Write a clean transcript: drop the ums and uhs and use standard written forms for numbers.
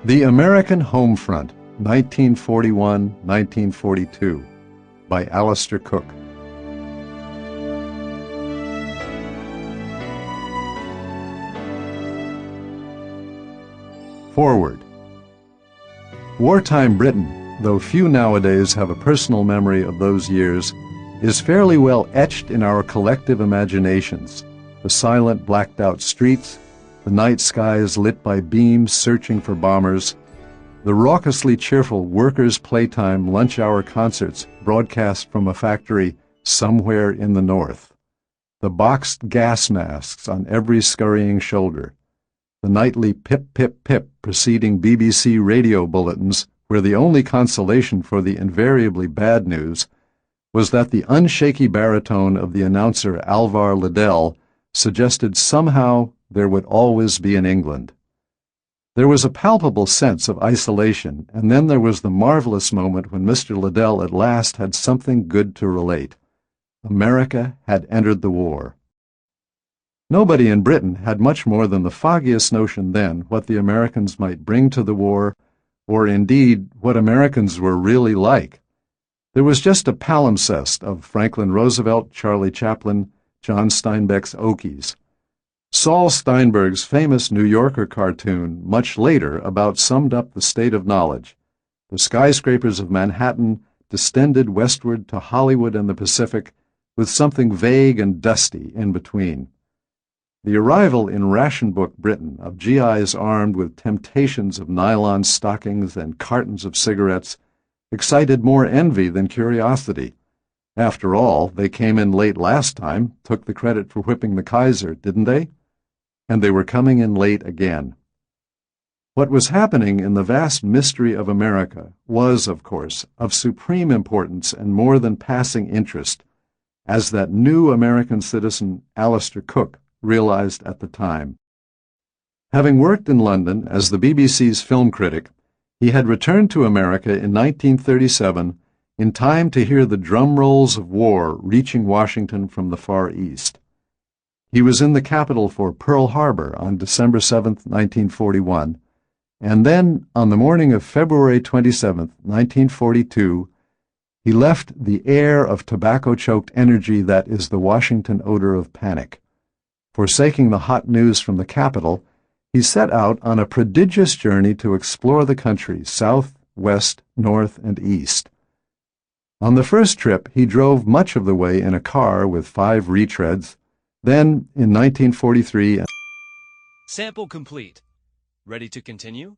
The American Homefront, 1941-1942, by Alistair Cooke. Foreword. Wartime Britain, though few nowadays have a personal memory of those years, is fairly well etched in our collective imaginations. The silent, blacked-out streets, the night skies lit by beams searching for bombers, the raucously cheerful workers' playtime lunch-hour concerts broadcast from a factory somewhere in the north, the boxed gas masks on every scurrying shoulder, the nightly pip-pip-pip preceding BBC radio bulletins where the only consolation for the invariably bad news was that the unshaky baritone of the announcer Alvar Liddell suggested somehow there would always be an England. There was a palpable sense of isolation, and then there was the marvelous moment when Mr. Liddell at last had something good to relate. America had entered the war. Nobody in Britain had much more than the foggiest notion then what the Americans might bring to the war, or indeed what Americans were really like. There was just a palimpsest of Franklin Roosevelt, Charlie Chaplin, John Steinbeck's Okies. Saul Steinberg's famous New Yorker cartoon, much later, about summed up the state of knowledge. The skyscrapers of Manhattan distended westward to Hollywood and the Pacific, with something vague and dusty in between. The arrival in ration book Britain of GIs armed with temptations of nylon stockings and cartons of cigarettes excited more envy than curiosity. After all, they came in late last time, took the credit for whipping the Kaiser, didn't they? And they were coming in late again. What was happening in the vast mystery of America was, of course, of supreme importance and more than passing interest, as that new American citizen, Alistair Cooke, realized at the time. Having worked in London as the BBC's film critic, he had returned to America in 1937 in time to hear the drum rolls of war reaching Washington from the Far East. He was in the capital for Pearl Harbor on December 7, 1941, and then, on the morning of February 27, 1942, he left the air of tobacco-choked energy that is the Washington odor of panic. Forsaking the hot news from the capital, he set out on a prodigious journey to explore the country, south, west, north, and east. On the first trip, he drove much of the way in a car with 5 retreads. Then, in 1943... Sample complete. Ready to continue?